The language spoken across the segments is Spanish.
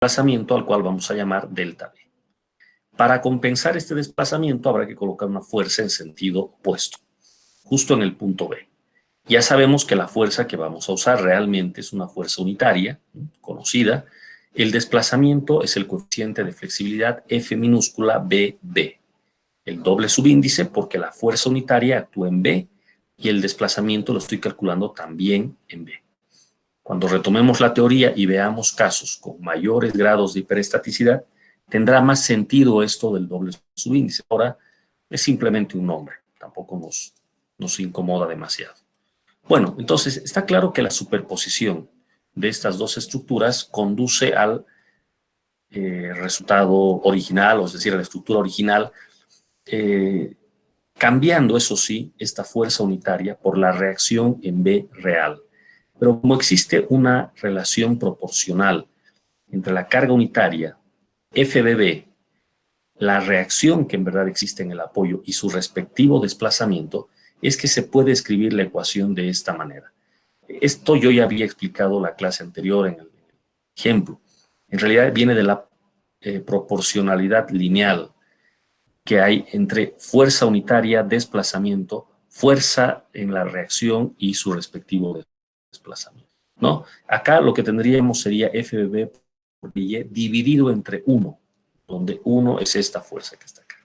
desplazamiento al cual vamos a llamar delta B. Para compensar este desplazamiento habrá que colocar una fuerza en sentido opuesto, justo en el punto B. Ya sabemos que la fuerza que vamos a usar realmente es una fuerza unitaria, conocida. El desplazamiento es el coeficiente de flexibilidad F minúscula BB. El doble subíndice porque la fuerza unitaria actúa en B y el desplazamiento lo estoy calculando también en B. Cuando retomemos la teoría y veamos casos con mayores grados de hiperestaticidad, tendrá más sentido esto del doble subíndice. Ahora es simplemente un nombre, tampoco nos incomoda demasiado. Bueno, entonces está claro que la superposición de estas dos estructuras conduce al resultado original, o es decir, a la estructura original, cambiando, eso sí, esta fuerza unitaria por la reacción en B real. Pero como existe una relación proporcional entre la carga unitaria, FBB, la reacción que en verdad existe en el apoyo y su respectivo desplazamiento, es que se puede escribir la ecuación de esta manera. Esto yo ya había explicado la clase anterior en el ejemplo. En realidad viene de la proporcionalidad lineal que hay entre fuerza unitaria, desplazamiento, fuerza en la reacción y su respectivo desplazamiento, ¿no? Acá lo que tendríamos sería FBB por Y dividido entre 1, donde 1 es esta fuerza que está acá.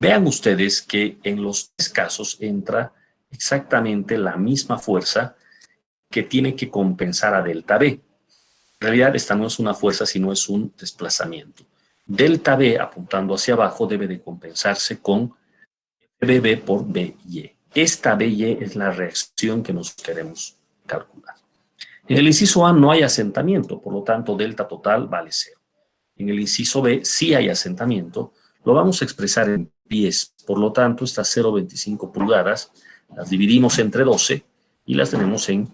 Vean ustedes que en los tres casos entra exactamente la misma fuerza que tiene que compensar a delta B. En realidad esta no es una fuerza, sino es un desplazamiento. Delta B apuntando hacia abajo debe de compensarse con BB por BY. Esta BY es la reacción que nos queremos calcular. En el inciso A no hay asentamiento, por lo tanto delta total vale 0. En el inciso B sí hay asentamiento, lo vamos a expresar en pies, por lo tanto estas 0,25 pulgadas las dividimos entre 12 y las tenemos en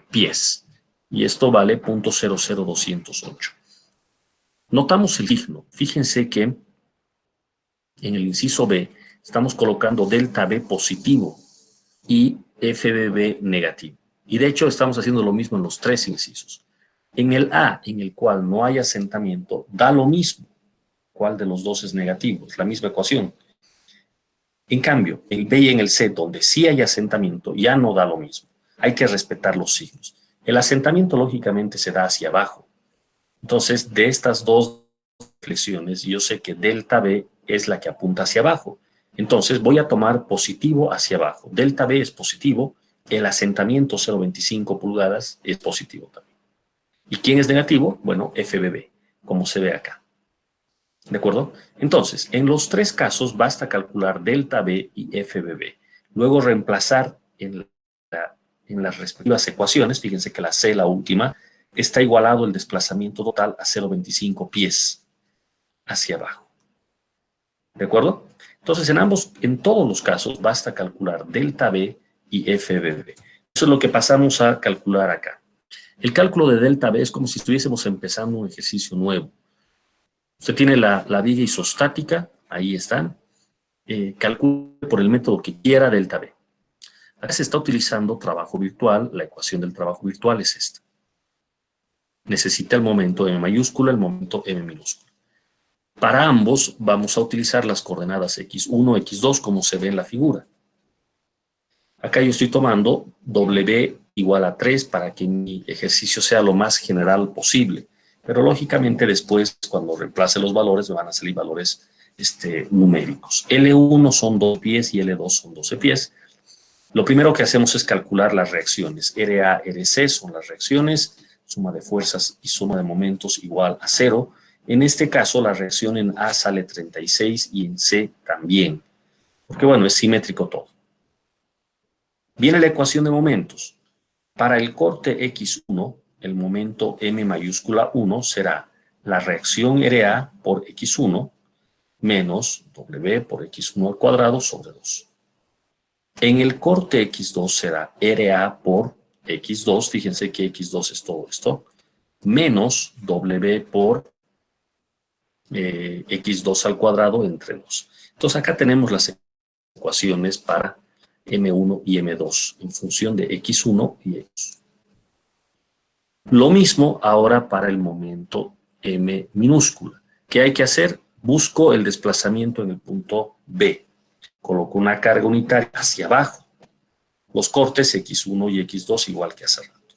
pies. Y esto vale 0.00208. Notamos el signo. Fíjense que en el inciso B estamos colocando delta B positivo y FBB negativo. Y de hecho estamos haciendo lo mismo en los tres incisos. En el A, en el cual no hay asentamiento, da lo mismo. ¿Cuál de los dos es negativo? Es la misma ecuación. En cambio, el B y en el C, donde sí hay asentamiento, ya no da lo mismo. Hay que respetar los signos. El asentamiento, lógicamente, se da hacia abajo. Entonces, de estas dos flexiones, yo sé que delta B es la que apunta hacia abajo. Entonces, voy a tomar positivo hacia abajo. Delta B es positivo, el asentamiento 0,25 pulgadas es positivo también. ¿Y quién es negativo? Bueno, FBB, como se ve acá. ¿De acuerdo? Entonces, en los tres casos basta calcular delta B y FBB. Luego reemplazar en las respectivas ecuaciones, fíjense que la C, la última, está igualado el desplazamiento total a 0,25 pies hacia abajo. ¿De acuerdo? Entonces, en todos los casos basta calcular delta B y FBB. Eso es lo que pasamos a calcular acá. El cálculo de delta B es como si estuviésemos empezando un ejercicio nuevo. Usted tiene la viga isostática, ahí están. Calcule por el método que quiera delta B. Acá se está utilizando trabajo virtual, la ecuación del trabajo virtual es esta. Necesita el momento M mayúscula, el momento M minúscula. Para ambos vamos a utilizar las coordenadas x1, x2 como se ve en la figura. Acá yo estoy tomando W igual a 3 para que mi ejercicio sea lo más general posible. Pero lógicamente después, cuando reemplace los valores, me van a salir valores numéricos. L1 son 2 pies y L2 son 12 pies. Lo primero que hacemos es calcular las reacciones. RA, RC son las reacciones, suma de fuerzas y suma de momentos igual a 0. En este caso, la reacción en A sale 36 y en C también. Porque bueno, es simétrico todo. Viene la ecuación de momentos. Para el corte X1, el momento M mayúscula 1 será la reacción RA por X1 menos W por X1 al cuadrado sobre 2. En el corte X2 será RA por X2, fíjense que X2 es todo esto, menos W por X2 al cuadrado entre 2. Entonces acá tenemos las ecuaciones para M1 y M2 en función de X1 y X2. Lo mismo ahora para el momento M minúscula. ¿Qué hay que hacer? Busco el desplazamiento en el punto B. Coloco una carga unitaria hacia abajo. Los cortes X1 y X2 igual que hace rato.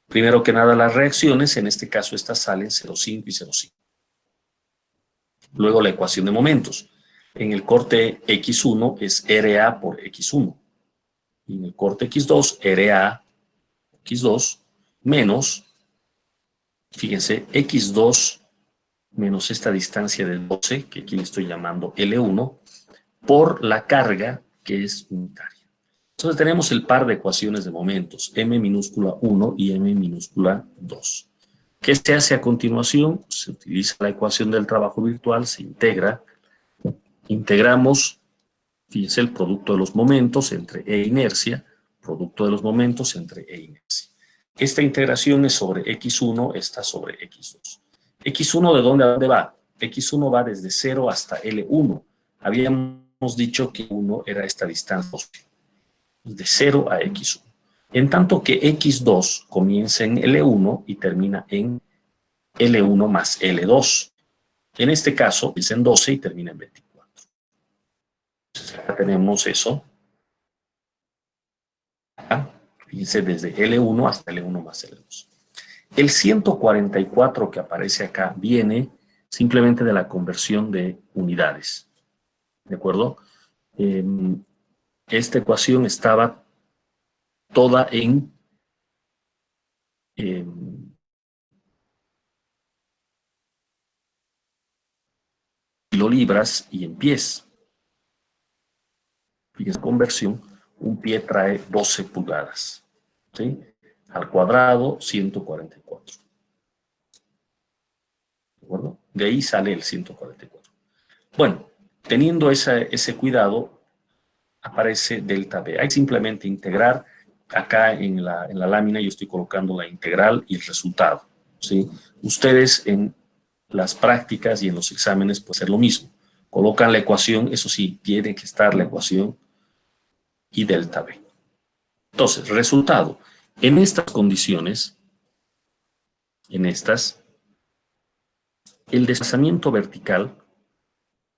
Primero que nada las reacciones, en este caso estas salen 0,5 y 0,5. Luego la ecuación de momentos. En el corte X1 es RA por X1. Y en el corte X2, RA X2 menos, fíjense, X2 menos esta distancia de 12, que aquí le estoy llamando L1, por la carga que es unitaria. Entonces tenemos el par de ecuaciones de momentos, M minúscula 1 y M minúscula 2. ¿Qué se hace a continuación? Se utiliza la ecuación del trabajo virtual, se integra, integramos, fíjense, el producto de los momentos entre E inercia, producto de los momentos entre E inercia. Esta integración es sobre X1, esta sobre X2. ¿X1 de dónde a dónde va? X1 va desde 0 hasta L1. Habíamos dicho que 1 era esta distancia de 0 a X1. En tanto que X2 comienza en L1 y termina en L1 más L2. En este caso, es en 12 y termina en 24. Entonces, acá tenemos eso. Acá, fíjense, desde L1 hasta L1 más L2. El 144 que aparece acá viene simplemente de la conversión de unidades. ¿De acuerdo? Esta ecuación estaba toda en kilolibras y en pies. Fíjense, conversión, un pie trae 12 pulgadas. ¿Sí? Al cuadrado, 144. ¿De acuerdo? De ahí sale el 144. Bueno, teniendo ese cuidado, aparece delta B. Hay que simplemente integrar. Acá en la lámina yo estoy colocando la integral y el resultado. ¿Sí? Ustedes en las prácticas y en los exámenes puede ser lo mismo. Colocan la ecuación, eso sí, tiene que estar la ecuación y delta B. Entonces, resultado. En estas condiciones, en estas, el desplazamiento vertical,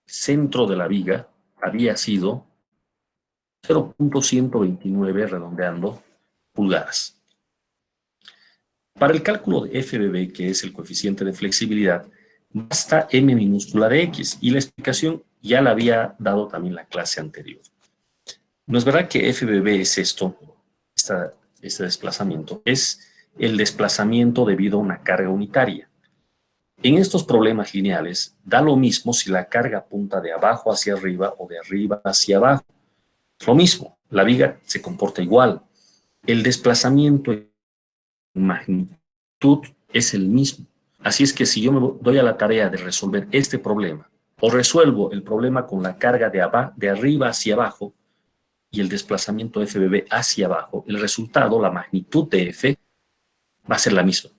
centro de la viga, había sido 0.129, redondeando, pulgadas. Para el cálculo de FBB, que es el coeficiente de flexibilidad, basta m minúscula de x, y la explicación ya la había dado también la clase anterior. ¿No es verdad que FBB es esto, este desplazamiento? Es el desplazamiento debido a una carga unitaria. En estos problemas lineales, da lo mismo si la carga apunta de abajo hacia arriba o de arriba hacia abajo. Lo mismo, la viga se comporta igual. El desplazamiento en magnitud es el mismo. Así es que si yo me doy a la tarea de resolver este problema, o resuelvo el problema con la carga de arriba hacia abajo y el desplazamiento FBB hacia abajo, el resultado, la magnitud de F, va a ser la misma.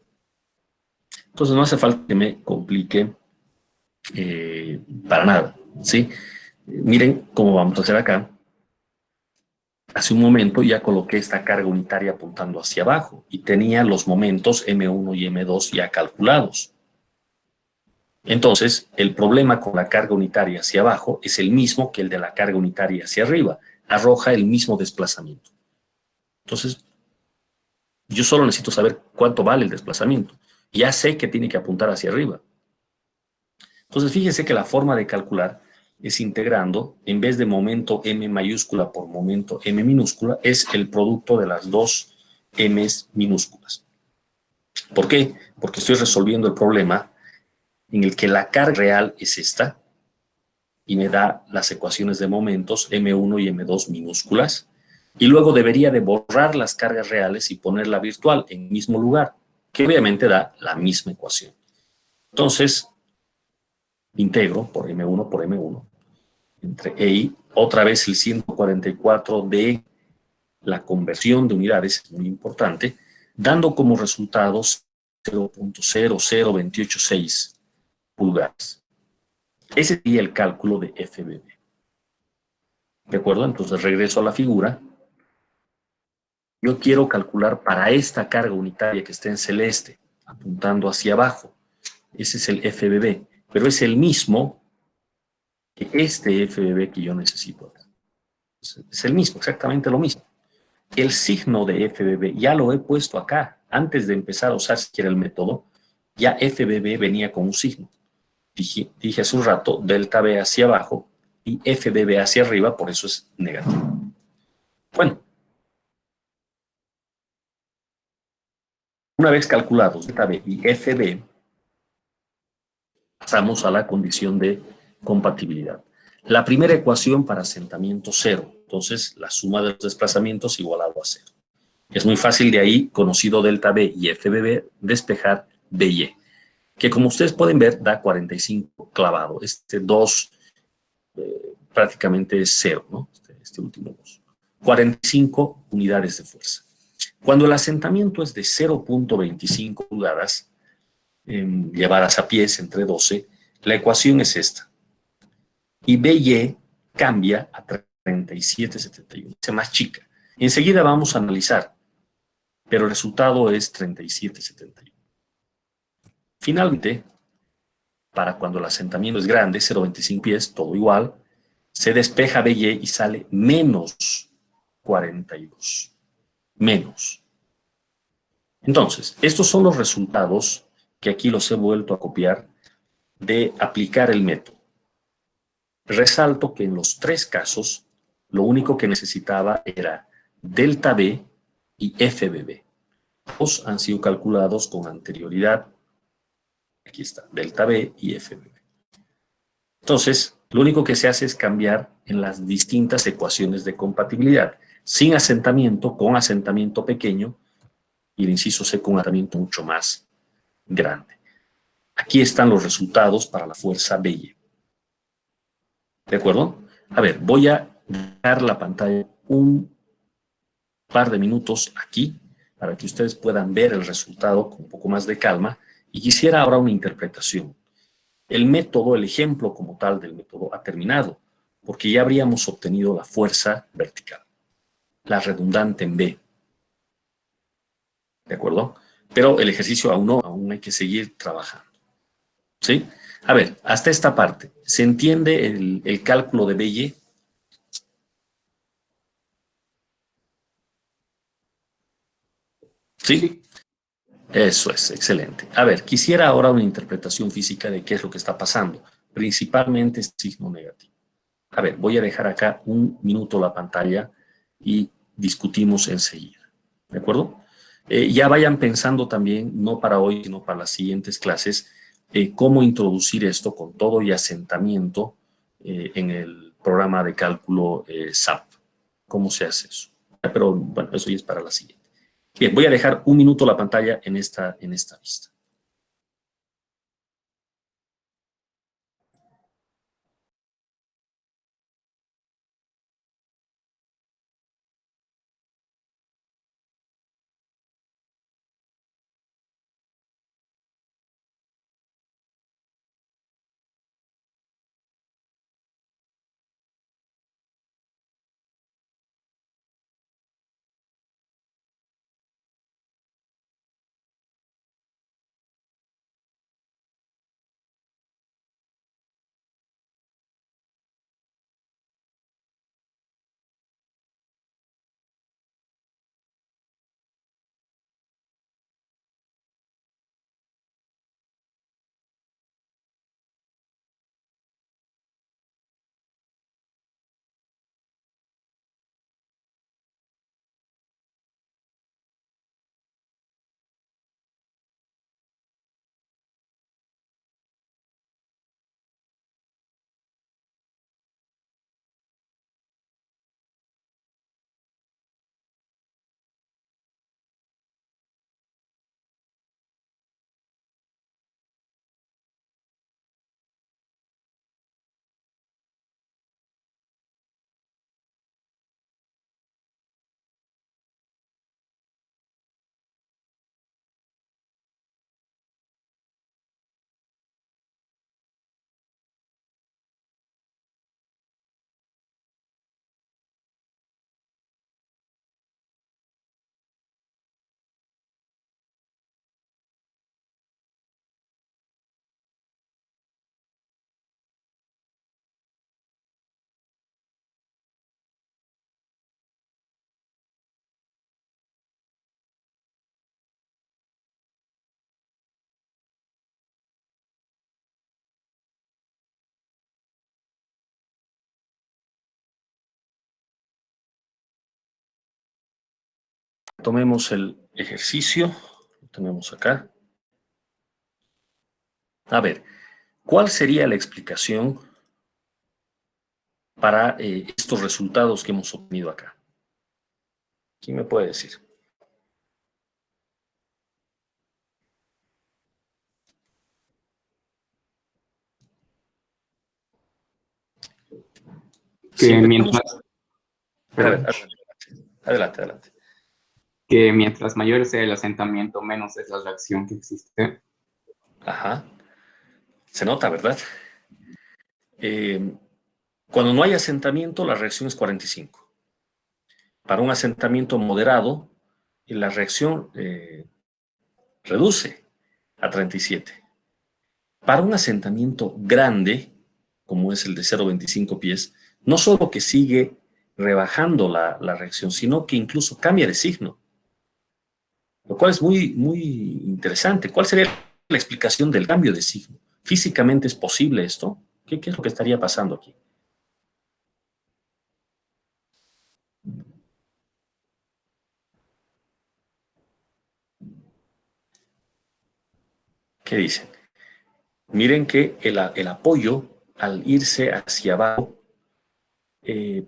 Entonces no hace falta que me complique para nada, ¿sí? Miren cómo vamos a hacer acá. Hace un momento ya coloqué esta carga unitaria apuntando hacia abajo y tenía los momentos M1 y M2 ya calculados. Entonces, el problema con la carga unitaria hacia abajo es el mismo que el de la carga unitaria hacia arriba. Arroja el mismo desplazamiento. Entonces, yo solo necesito saber cuánto vale el desplazamiento. Ya sé que tiene que apuntar hacia arriba. Entonces, fíjense que la forma de calcular es integrando, en vez de momento M mayúscula por momento M minúscula, es el producto de las dos M's minúsculas. ¿Por qué? Porque estoy resolviendo el problema en el que la carga real es esta y me da las ecuaciones de momentos M1 y M2 minúsculas, y luego debería de borrar las cargas reales y ponerla virtual en el mismo lugar, que obviamente da la misma ecuación. Entonces, integro por M1 por M1 entre EI, otra vez el 144 de la conversión de unidades, es muy importante, dando como resultados 0.00286 pulgadas. Ese sería el cálculo de FBB. ¿De acuerdo? Entonces regreso a la figura. Yo quiero calcular para esta carga unitaria que está en celeste, apuntando hacia abajo. Ese es el FBB, pero es el mismo que este FBB que yo necesito. Es el mismo, exactamente lo mismo. El signo de FBB ya lo he puesto acá. Antes de empezar a usar siquiera el método, ya FBB venía con un signo. Dije hace un rato, delta B hacia abajo y FBB hacia arriba, por eso es negativo. Bueno, una vez calculados delta B y FB, pasamos a la condición de compatibilidad. La primera ecuación para asentamiento cero. Entonces, la suma de los desplazamientos igualado a cero. Es muy fácil de ahí, conocido delta B y FBB, despejar BY, que como ustedes pueden ver, da 45 clavado. Este 2 prácticamente es cero, ¿no? Este último 2. 45 unidades de fuerza. Cuando el asentamiento es de 0.25 pulgadas, llevadas a pies entre 12, la ecuación es esta. Y BY cambia a 37,71, es más chica. Enseguida vamos a analizar, pero el resultado es 37,71. Finalmente, para cuando el asentamiento es grande, 0,25 pies, todo igual, se despeja BY y sale menos 42. Menos. Entonces, estos son los resultados que aquí los he vuelto a copiar de aplicar el método. Resalto que en los tres casos, lo único que necesitaba era delta B y FBB. Ambos han sido calculados con anterioridad. Aquí está, delta B y FBB. Entonces, lo único que se hace es cambiar en las distintas ecuaciones de compatibilidad. Sin asentamiento, con asentamiento pequeño, y el inciso C con asentamiento mucho más grande. Aquí están los resultados para la fuerza BY. ¿De acuerdo? A ver, voy a dar la pantalla un par de minutos aquí para que ustedes puedan ver el resultado con un poco más de calma y quisiera ahora una interpretación. El método, el ejemplo como tal del método ha terminado porque ya habríamos obtenido la fuerza vertical, la redundante en B. ¿De acuerdo? Pero el ejercicio aún no, aún hay que seguir trabajando. ¿Sí? A ver, hasta esta parte, ¿se entiende el cálculo de BY? ¿Sí? Eso es, excelente. A ver, quisiera ahora una interpretación física de qué es lo que está pasando, principalmente este signo negativo. A ver, voy a dejar acá un minuto la pantalla y discutimos enseguida. ¿De acuerdo? Ya vayan pensando también, no para hoy, sino para las siguientes clases, cómo introducir esto con todo y asentamiento en el programa de cálculo SAP. ¿Cómo se hace eso? Pero bueno, eso ya es para la siguiente. Bien, voy a dejar un minuto la pantalla en esta vista. Tomemos el ejercicio, lo tenemos acá. A ver, ¿cuál sería la explicación para estos resultados que hemos obtenido acá? ¿Quién me puede decir? Si Que empezamos... mientras, A ver, perdón, adelante, adelante. que mientras mayor sea el asentamiento, menos es la reacción que existe. Ajá. Se nota, ¿verdad? Eh, Cuando no hay asentamiento, la reacción es 45. Para un asentamiento moderado, la reacción reduce a 37. Para un asentamiento grande, como es el de 0,25 pies, no solo que sigue rebajando la reacción, sino que incluso cambia de signo, lo cual es muy, muy interesante. ¿Cuál sería la explicación del cambio de signo? ¿Físicamente es posible esto? ¿Qué es lo que estaría pasando aquí? ¿Qué dicen? Miren que el apoyo al irse hacia abajo,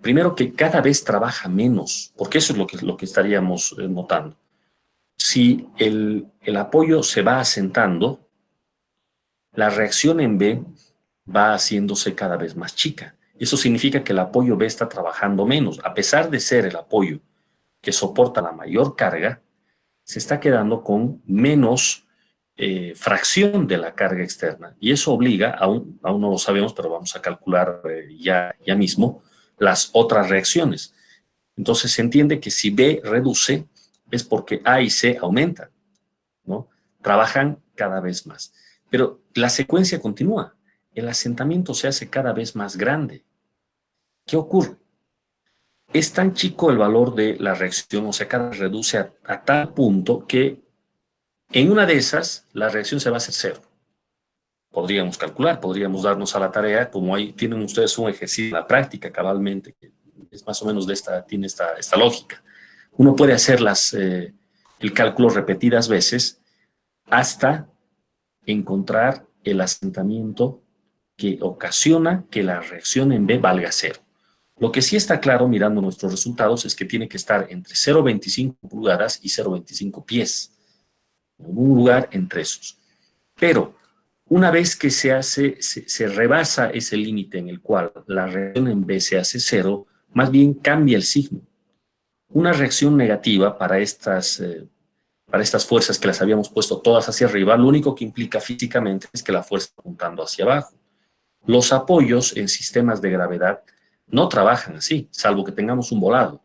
primero que cada vez trabaja menos, porque eso es lo que estaríamos notando. Si el apoyo se va asentando, la reacción en B va haciéndose cada vez más chica. Eso significa que el apoyo B está trabajando menos. A pesar de ser el apoyo que soporta la mayor carga, se está quedando con menos fracción de la carga externa. Y eso obliga, aún no lo sabemos, pero vamos a calcular ya mismo, las otras reacciones. Entonces se entiende que si B reduce es porque A y C aumentan, ¿no? Trabajan cada vez más. Pero la secuencia continúa. El asentamiento se hace cada vez más grande. ¿Qué ocurre? Es tan chico el valor de la reacción, o sea, cada vez reduce a tal punto que en una de esas la reacción se va a hacer cero. Podríamos calcular, podríamos darnos a la tarea, como ahí tienen ustedes un ejercicio en la práctica cabalmente, que es más o menos tiene esta lógica. Uno puede hacer el cálculo repetidas veces hasta encontrar el asentamiento que ocasiona que la reacción en B valga cero. Lo que sí está claro mirando nuestros resultados es que tiene que estar entre 0,25 pulgadas y 0,25 pies, en un lugar entre esos. Pero una vez que se rebasa ese límite en el cual la reacción en B se hace cero, más bien cambia el signo. Una reacción negativa para estas fuerzas que las habíamos puesto todas hacia arriba, lo único que implica físicamente es que la fuerza está apuntando hacia abajo. Los apoyos en sistemas de gravedad no trabajan así, salvo que tengamos un volado.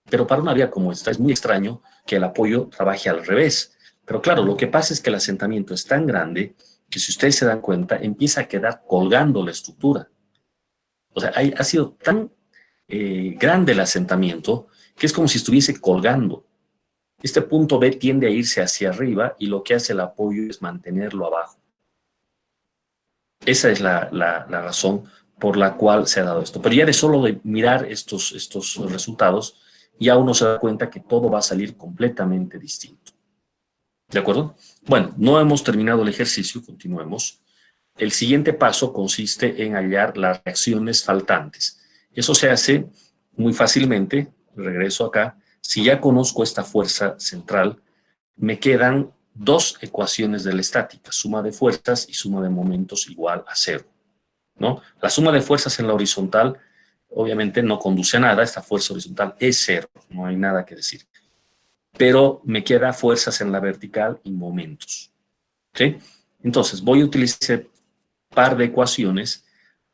Pero para una vía como esta es muy extraño que el apoyo trabaje al revés. Pero claro, lo que pasa es que el asentamiento es tan grande que si ustedes se dan cuenta, empieza a quedar colgando la estructura. O sea, ha sido tan grande el asentamiento que es como si estuviese colgando. Este punto B tiende a irse hacia arriba y lo que hace el apoyo es mantenerlo abajo. Esa es la razón por la cual se ha dado esto. Pero ya de solo de mirar estos resultados, ya uno se da cuenta que todo va a salir completamente distinto. ¿De acuerdo? Bueno, no hemos terminado el ejercicio, continuemos. El siguiente paso consiste en hallar las reacciones faltantes. Eso se hace muy fácilmente, regreso acá, si ya conozco esta fuerza central, me quedan dos ecuaciones de la estática, suma de fuerzas y suma de momentos igual a cero, ¿no? La suma de fuerzas en la horizontal obviamente no conduce a nada, esta fuerza horizontal es cero, no hay nada que decir. Pero me queda fuerzas en la vertical y momentos, ¿sí? Entonces voy a utilizar par de ecuaciones.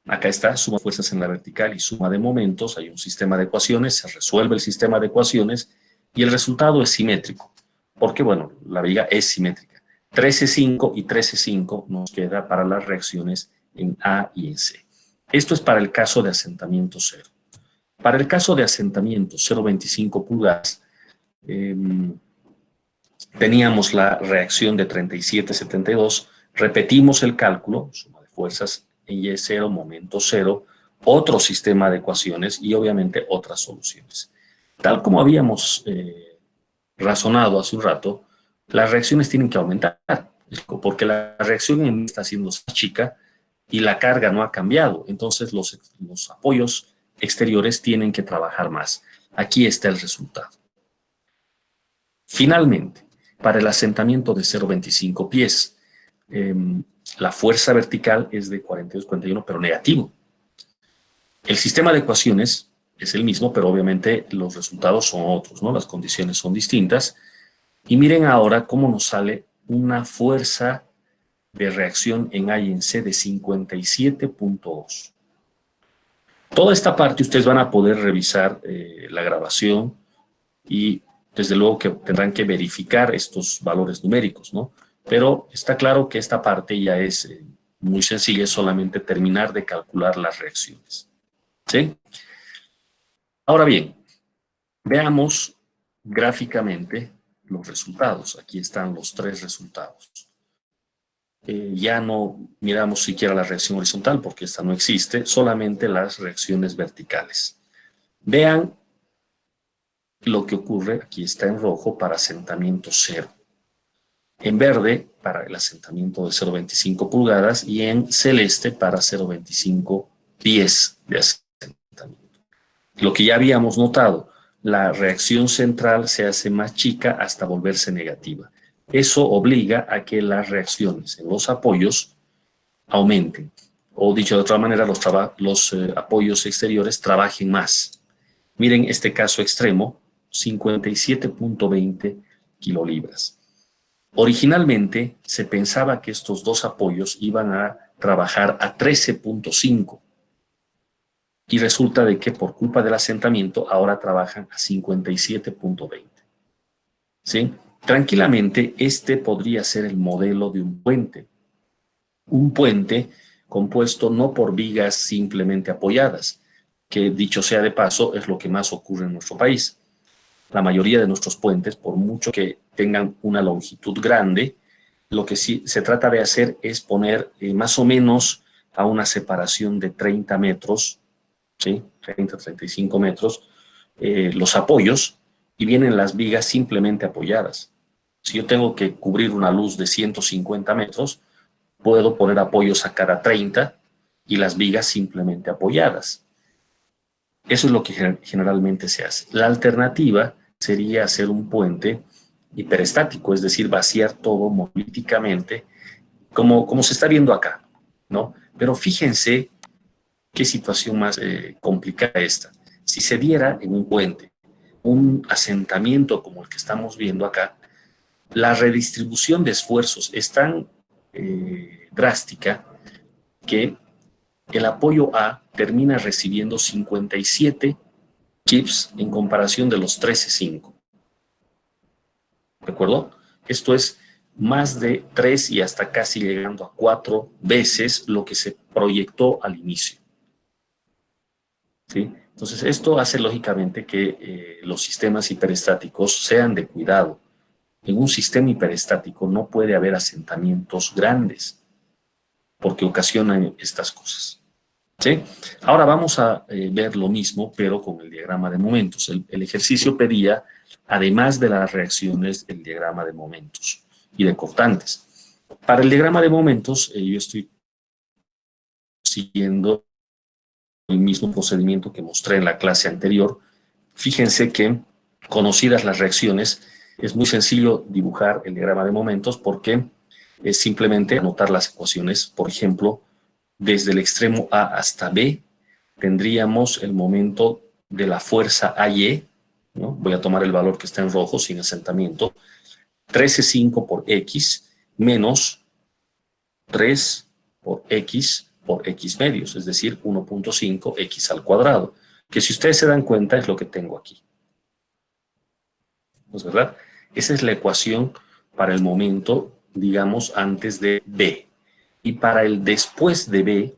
Acá está, suma de fuerzas en la vertical y suma de momentos. Hay un sistema de ecuaciones, se resuelve el sistema de ecuaciones y el resultado es simétrico. Porque, bueno, la viga es simétrica. 13,5 y 13,5 nos queda para las reacciones en A y en C. Esto es para el caso de asentamiento cero. Para el caso de asentamiento 0,25 pulgadas, eh, teníamos la reacción de 37,72, repetimos el cálculo, suma de fuerzas en Y0, momento cero, otro sistema de ecuaciones y obviamente otras soluciones. Tal como habíamos razonado hace un rato, las reacciones tienen que aumentar, porque la reacción en está siendo más chica y la carga no ha cambiado. Entonces los apoyos exteriores tienen que trabajar más. Aquí está el resultado. Finalmente, para el asentamiento de 0,25 pies, la fuerza vertical es de 42,41, pero negativo. El sistema de ecuaciones es el mismo, pero obviamente los resultados son otros, ¿no? Las condiciones son distintas. Y miren ahora cómo nos sale una fuerza de reacción en A y en C de 57,2. Toda esta parte ustedes van a poder revisar la grabación y desde luego que tendrán que verificar estos valores numéricos, ¿no? Pero está claro que esta parte ya es muy sencilla, es solamente terminar de calcular las reacciones, ¿sí? Ahora bien, veamos gráficamente los resultados. Aquí están los tres resultados. Ya no miramos siquiera la reacción horizontal porque esta no existe, solamente las reacciones verticales. Vean lo que ocurre, aquí está en rojo, para asentamiento cero. En verde, para el asentamiento de 0,25 pulgadas y en celeste para 0,25 pies de asentamiento. Lo que ya habíamos notado, la reacción central se hace más chica hasta volverse negativa. Eso obliga a que las reacciones en los apoyos aumenten. O dicho de otra manera, los apoyos exteriores trabajen más. Miren este caso extremo, 57,20 kilolibras. Originalmente se pensaba que estos dos apoyos iban a trabajar a 13,5 y resulta de que por culpa del asentamiento ahora trabajan a 57,20. ¿Sí? Tranquilamente, este podría ser el modelo de un puente. Un puente compuesto no por vigas simplemente apoyadas, que dicho sea de paso es lo que más ocurre en nuestro país. La mayoría de nuestros puentes, por mucho que tengan una longitud grande, lo que sí se trata de hacer es poner más o menos a una separación de 30 metros, ¿sí? 30, 35 metros, los apoyos y vienen las vigas simplemente apoyadas. Si yo tengo que cubrir una luz de 150 metros, puedo poner apoyos a cada 30 y las vigas simplemente apoyadas. Eso es lo que generalmente se hace. La alternativa sería hacer un puente hiperestático, es decir, vaciar todo monolíticamente, como se está viendo acá, ¿no? Pero fíjense qué situación más complicada esta. Si se diera en un puente un asentamiento como el que estamos viendo acá, la redistribución de esfuerzos es tan drástica que el apoyo A termina recibiendo 57 chips en comparación de los 13,5. ¿De acuerdo? Esto es más de 3 y hasta casi llegando a 4 veces lo que se proyectó al inicio. ¿Sí? Entonces, esto hace lógicamente que los sistemas hiperestáticos sean de cuidado. En un sistema hiperestático no puede haber asentamientos grandes porque ocasionan estas cosas. ¿Sí? Ahora vamos a ver lo mismo, pero con el diagrama de momentos. El ejercicio pedía, además de las reacciones, el diagrama de momentos y de cortantes. Para el diagrama de momentos, yo estoy siguiendo el mismo procedimiento que mostré en la clase anterior. Fíjense que, conocidas las reacciones, es muy sencillo dibujar el diagrama de momentos porque es simplemente anotar las ecuaciones. Por ejemplo, desde el extremo A hasta B, tendríamos el momento de la fuerza AY, ¿no? Voy a tomar el valor que está en rojo sin asentamiento, 13,5 por X menos 3 por X medios, es decir, 1,5 X al cuadrado, que si ustedes se dan cuenta es lo que tengo aquí. ¿No es verdad? Esa es la ecuación para el momento, digamos, antes de B. Y para el después de B,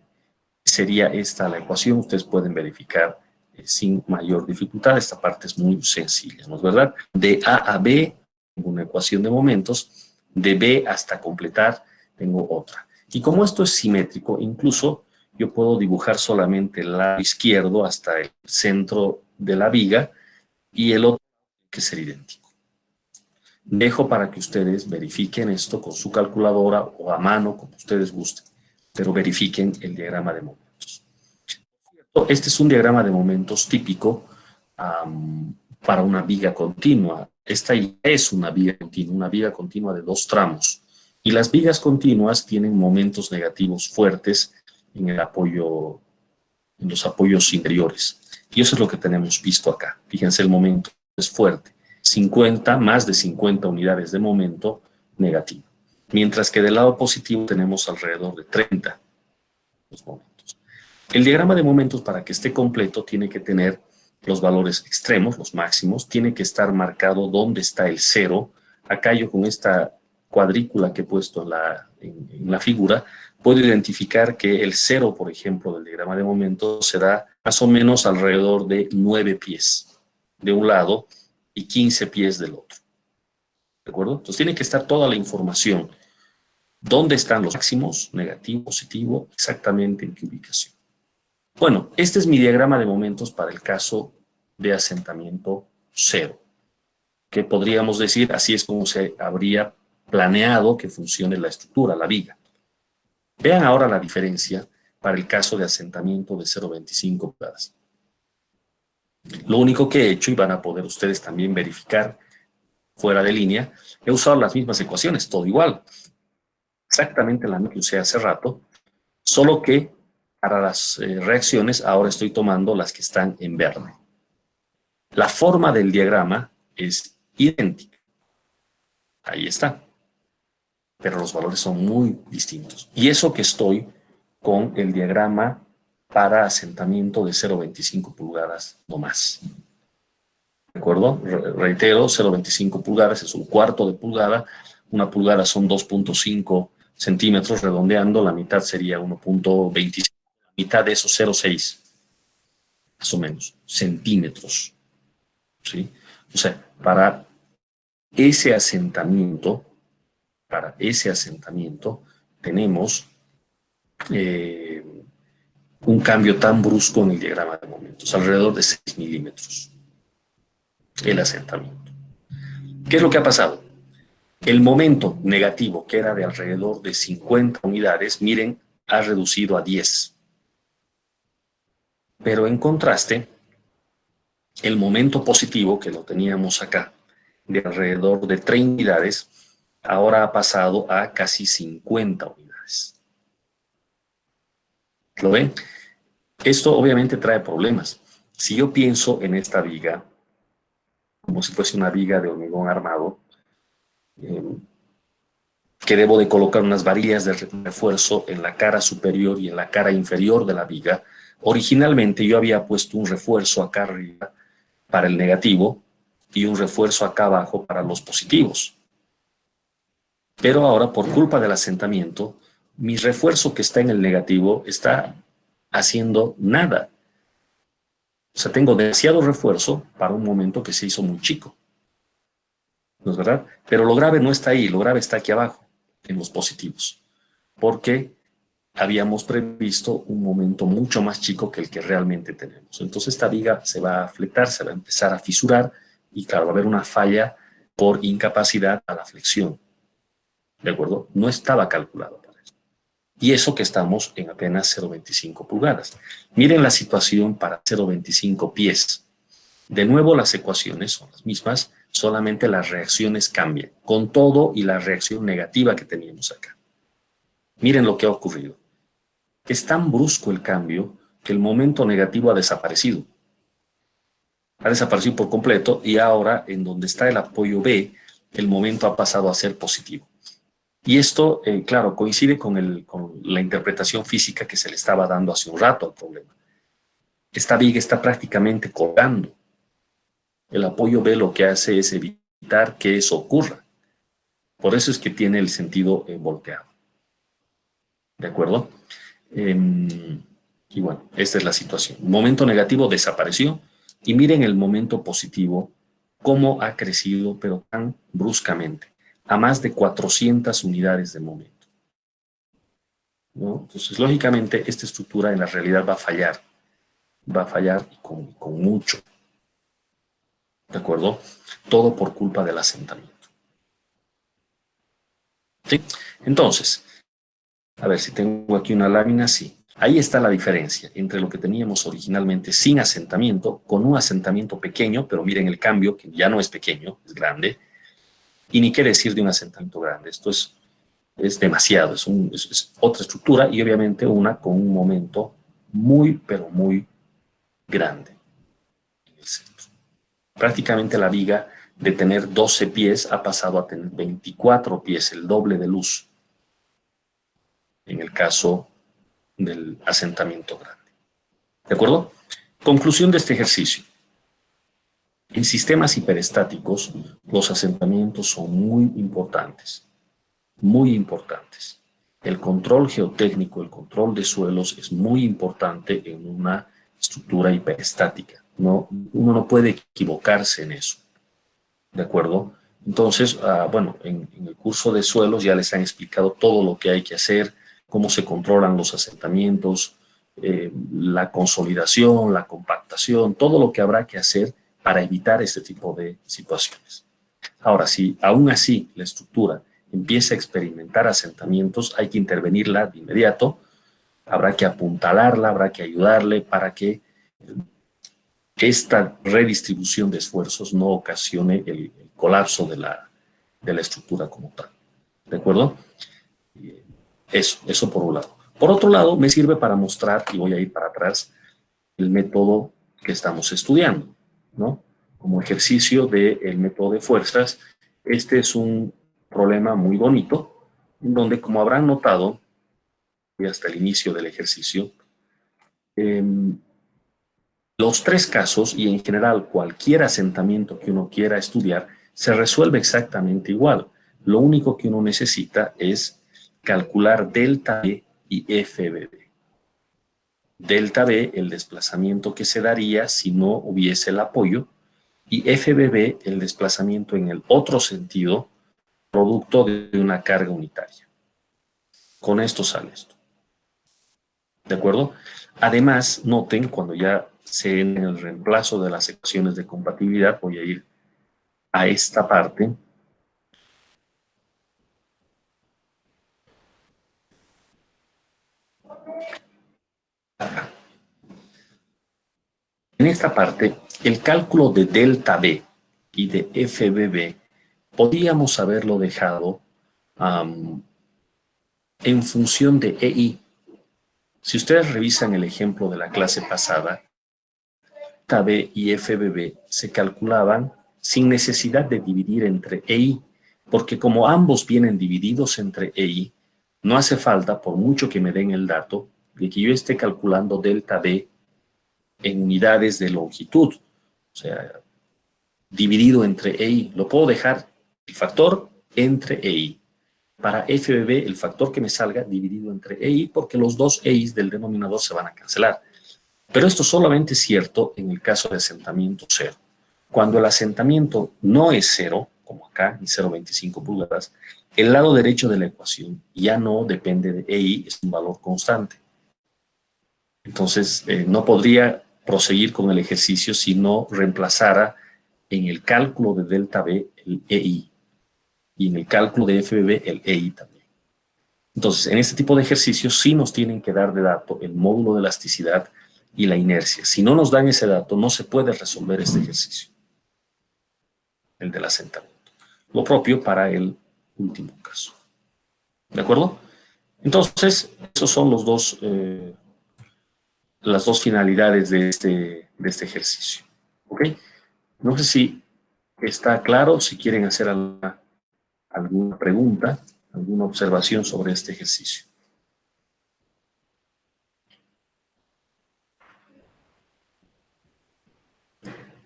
sería esta la ecuación. Ustedes pueden verificar sin mayor dificultad. Esta parte es muy sencilla, ¿no es verdad? De A a B, tengo una ecuación de momentos. De B hasta completar, tengo otra. Y como esto es simétrico, incluso yo puedo dibujar solamente el lado izquierdo hasta el centro de la viga y el otro tiene que ser idéntico. Dejo para que ustedes verifiquen esto con su calculadora o a mano, como ustedes gusten, pero verifiquen el diagrama de momentos. Este es un diagrama de momentos típico para una viga continua. Esta es una viga continua de 2 tramos. Y las vigas continuas tienen momentos negativos fuertes en el apoyo, en los apoyos interiores. Y eso es lo que tenemos visto acá. Fíjense, el momento es fuerte. 50, más de 50 unidades de momento negativo. Mientras que del lado positivo tenemos alrededor de 30 los momentos. El diagrama de momentos, para que esté completo, tiene que tener los valores extremos, los máximos, tiene que estar marcado dónde está el cero. Acá yo con esta cuadrícula que he puesto en la figura, puedo identificar que el cero, por ejemplo, del diagrama de momentos será más o menos alrededor de 9 pies de un lado y 15 pies del otro. ¿De acuerdo? Entonces tiene que estar toda la información. ¿Dónde están los máximos, negativo, positivo, exactamente en qué ubicación? Bueno, este es mi diagrama de momentos para el caso de asentamiento cero, que podríamos decir, así es como se habría planeado que funcione la estructura, la viga. Vean ahora la diferencia para el caso de asentamiento de 0,25 pulgadas. Lo único que he hecho, y van a poder ustedes también verificar fuera de línea, he usado las mismas ecuaciones, todo igual. Exactamente la misma que usé hace rato, solo que para las reacciones ahora estoy tomando las que están en verde. La forma del diagrama es idéntica. Ahí está. Pero los valores son muy distintos. Y eso que estoy con el diagrama para asentamiento de 0,25 pulgadas no más. ¿De acuerdo? Reitero, 0,25 pulgadas es un cuarto de pulgada. Una pulgada son 2,5 centímetros, redondeando. La mitad sería 1,25. La mitad de eso, 0,6. Más o menos. Centímetros. ¿Sí? O sea, para ese asentamiento tenemos un cambio tan brusco en el diagrama de momentos, alrededor de 6 milímetros, el asentamiento. ¿Qué es lo que ha pasado? El momento negativo, que era de alrededor de 50 unidades, miren, ha reducido a 10. Pero en contraste, el momento positivo, que lo teníamos acá, de alrededor de 30 unidades, ahora ha pasado a casi 50 unidades. ¿Lo ven? Esto obviamente trae problemas. Si yo pienso en esta viga, como si fuese una viga de hormigón armado, que debo de colocar unas varillas de refuerzo en la cara superior y en la cara inferior de la viga, originalmente yo había puesto un refuerzo acá arriba para el negativo y un refuerzo acá abajo para los positivos. Pero ahora, por culpa del asentamiento, mi refuerzo que está en el negativo está haciendo nada. O sea, tengo demasiado refuerzo para un momento que se hizo muy chico. ¿No es verdad? Pero lo grave no está ahí, lo grave está aquí abajo, en los positivos. Porque habíamos previsto un momento mucho más chico que el que realmente tenemos. Entonces esta viga se va a fletar, se va a empezar a fisurar y claro, va a haber una falla por incapacidad a la flexión. ¿De acuerdo? No estaba calculado para eso. Y eso que estamos en apenas 0,25 pulgadas. Miren la situación para 0,25 pies. De nuevo las ecuaciones son las mismas, solamente las reacciones cambian, con todo y la reacción negativa que teníamos acá. Miren lo que ha ocurrido. Es tan brusco el cambio que el momento negativo ha desaparecido. Ha desaparecido por completo y ahora en donde está el apoyo B, el momento ha pasado a ser positivo. Y esto, claro, coincide con la interpretación física que se le estaba dando hace un rato al problema. Esta viga está prácticamente colgando. El apoyo B lo que hace es evitar que eso ocurra. Por eso es que tiene el sentido volteado. ¿De acuerdo? Y bueno, esta es la situación. El momento negativo desapareció y miren el momento positivo, cómo ha crecido, pero tan bruscamente, a más de 400 unidades de momento, ¿no? Entonces, lógicamente, esta estructura en la realidad va a fallar y con mucho. ¿De acuerdo? Todo por culpa del asentamiento. ¿Sí? Entonces, a ver si tengo aquí una lámina, sí. Ahí está la diferencia entre lo que teníamos originalmente sin asentamiento, con un asentamiento pequeño, pero miren el cambio, que ya no es pequeño, es grande, y ni qué decir de un asentamiento grande. Esto es demasiado, es otra estructura y obviamente una con un momento muy, pero muy grande en el centro. Prácticamente la viga de tener 12 pies ha pasado a tener 24 pies, el doble de luz en el caso del asentamiento grande. ¿De acuerdo? Conclusión de este ejercicio. En sistemas hiperestáticos, los asentamientos son muy importantes, muy importantes. El control geotécnico, el control de suelos es muy importante en una estructura hiperestática. No, uno no puede equivocarse en eso. ¿De acuerdo? Entonces, bueno, en el curso de suelos ya les han explicado todo lo que hay que hacer, cómo se controlan los asentamientos, la consolidación, la compactación, todo lo que habrá que hacer para evitar este tipo de situaciones. Ahora, si aún así la estructura empieza a experimentar asentamientos, hay que intervenirla de inmediato, habrá que apuntalarla, habrá que ayudarle para que esta redistribución de esfuerzos no ocasione el colapso de la estructura como tal. ¿De acuerdo? Eso por un lado. Por otro lado, me sirve para mostrar, y voy a ir para atrás, el método que estamos estudiando, ¿no? Como ejercicio del método de fuerzas, este es un problema muy bonito, en donde, como habrán notado, y hasta el inicio del ejercicio, eh, los tres casos, y en general cualquier asentamiento que uno quiera estudiar, se resuelve exactamente igual. Lo único que uno necesita es calcular delta B y FBB. Delta B, el desplazamiento que se daría si no hubiese el apoyo, y FBB, el desplazamiento en el otro sentido, producto de una carga unitaria. Con esto sale esto. ¿De acuerdo? Además, noten, cuando ya se en el reemplazo de las ecuaciones de compatibilidad, voy a ir a esta parte. En esta parte, el cálculo de delta B y de FBB podríamos haberlo dejado en función de EI. Si ustedes revisan el ejemplo de la clase pasada, delta B y FBB se calculaban sin necesidad de dividir entre EI, porque como ambos vienen divididos entre EI, no hace falta, por mucho que me den el dato, de que yo esté calculando delta B en unidades de longitud, o sea, dividido entre EI. Lo puedo dejar el factor entre EI. Para FBB, el factor que me salga dividido entre EI, porque los dos EIs del denominador se van a cancelar. Pero esto solamente es cierto en el caso de asentamiento cero. Cuando el asentamiento no es cero, como acá, ni 0,25 pulgadas, el lado derecho de la ecuación ya no depende de EI, es un valor constante. Entonces, no podría proseguir con el ejercicio si no reemplazara en el cálculo de delta B el EI y en el cálculo de FBB el EI también. Entonces, en este tipo de ejercicios sí nos tienen que dar de dato el módulo de elasticidad y la inercia. Si no nos dan ese dato, no se puede resolver este ejercicio, el del asentamiento. Lo propio para el último caso. ¿De acuerdo? Entonces, esos son las dos finalidades de este ejercicio. ¿Ok? No sé si está claro, si quieren hacer alguna pregunta, alguna observación sobre este ejercicio.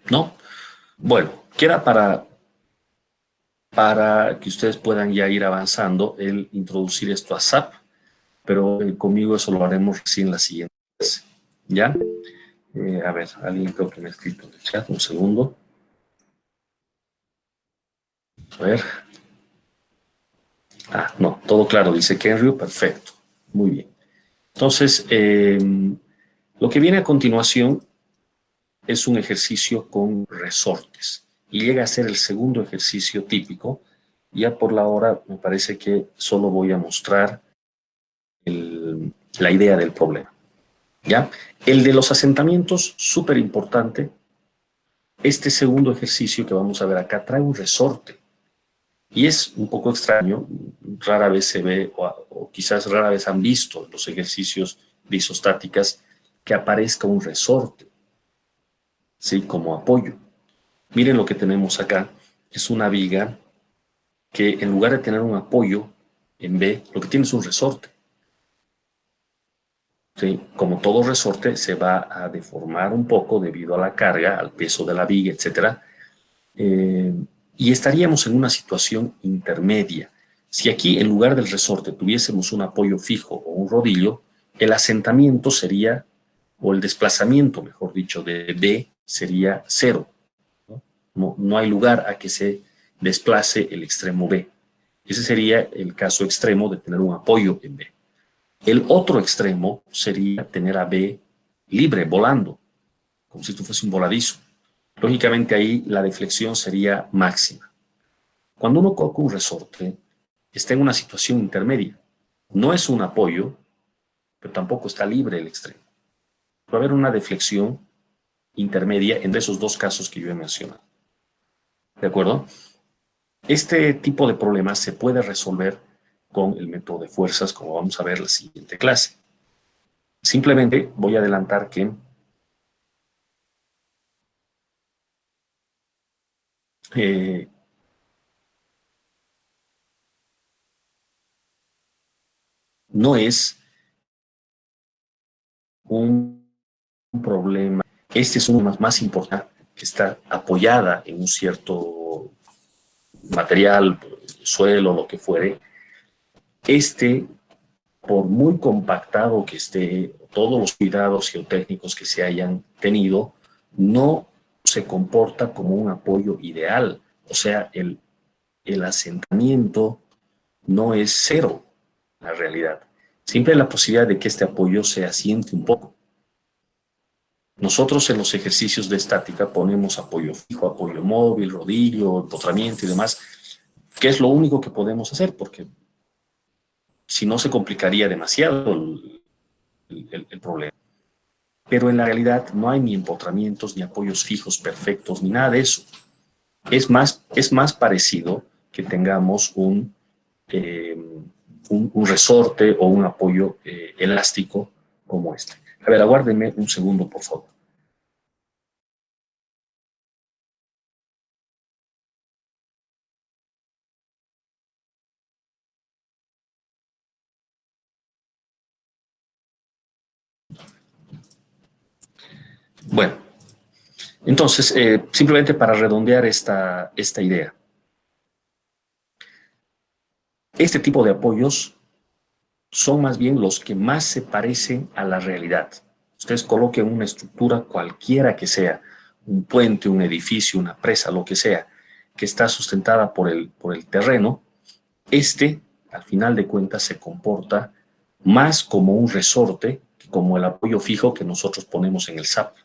¿No? Bueno, queda para que ustedes puedan ya ir avanzando el introducir esto a SAP, pero conmigo eso lo haremos recién la siguiente vez. ¿Ya? A ver, alguien creo que me ha escrito en el chat, un segundo. A ver. No, todo claro, dice Kenryu, perfecto. Muy bien. Entonces, lo que viene a continuación es un ejercicio con resortes. y llega a ser el segundo ejercicio típico. Ya por la hora me parece que solo voy a mostrar la idea del problema. ¿Ya? El de los asentamientos, súper importante. Este segundo ejercicio que vamos a ver acá trae un resorte. Y es un poco extraño, rara vez se ve, o quizás rara vez han visto en los ejercicios de isostáticas que aparezca un resorte, ¿sí? Como apoyo. Miren lo que tenemos acá. Es una viga que en lugar de tener un apoyo en B, lo que tiene es un resorte. ¿Sí? Como todo resorte, se va a deformar un poco debido a la carga, al peso de la viga, etc. Y estaríamos en una situación intermedia. Si aquí, en lugar del resorte, tuviésemos un apoyo fijo o un rodillo, el asentamiento sería, o el desplazamiento, mejor dicho, de B sería cero. No hay lugar a que se desplace el extremo B. Ese sería el caso extremo de tener un apoyo en B. El otro extremo sería tener a B libre, volando, como si esto fuese un voladizo. Lógicamente ahí la deflexión sería máxima. Cuando uno coloca un resorte, está en una situación intermedia. No es un apoyo, pero tampoco está libre el extremo. Va a haber una deflexión intermedia entre esos dos casos que yo he mencionado. ¿De acuerdo? Este tipo de problemas se puede resolver con el método de fuerzas, como vamos a ver en la siguiente clase. Simplemente voy a adelantar que no es un problema. Este es uno más importante, que está apoyada en un cierto material, suelo, lo que fuere. Este, por muy compactado que esté, todos los cuidados geotécnicos que se hayan tenido, no se comporta como un apoyo ideal. O sea, el asentamiento no es cero, la realidad. Siempre hay la posibilidad de que este apoyo se asiente un poco. Nosotros en los ejercicios de estática ponemos apoyo fijo, apoyo móvil, rodillo, empotramiento y demás, que es lo único que podemos hacer, porque si no se complicaría demasiado el problema. Pero en la realidad no hay ni empotramientos, ni apoyos fijos perfectos, ni nada de eso. Es más parecido que tengamos eh, un resorte o un apoyo elástico como este. A ver, aguárdenme un segundo, por favor. Bueno, entonces, simplemente para redondear esta idea, este tipo de apoyos son más bien los que más se parecen a la realidad. Ustedes coloquen una estructura cualquiera que sea, un puente, un edificio, una presa, lo que sea, que está sustentada por el terreno, este, al final de cuentas, se comporta más como un resorte que como el apoyo fijo que nosotros ponemos en el SAP.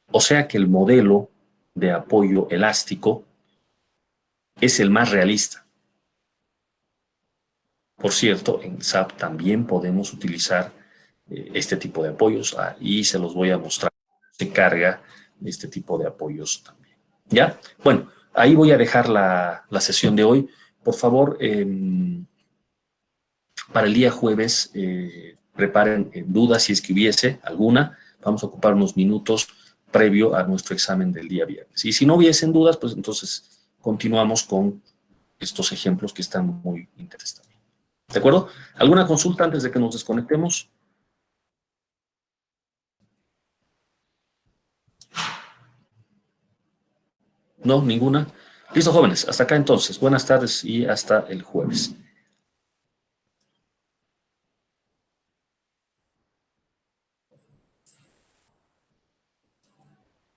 O sea que el modelo de apoyo elástico es el más realista. Por cierto, en SAP también podemos utilizar este tipo de apoyos y se los voy a mostrar. Se carga este tipo de apoyos también. ¿Ya? Bueno, ahí voy a dejar la sesión de hoy. Por favor, para el día jueves, preparen dudas si es que hubiese alguna. Vamos a ocupar unos minutos previo a nuestro examen del día viernes. Y si no hubiesen dudas, pues entonces continuamos con estos ejemplos que están muy interesantes. ¿De acuerdo? ¿Alguna consulta antes de que nos desconectemos? No, ninguna. Listo, jóvenes. Hasta acá entonces. Buenas tardes y hasta el jueves.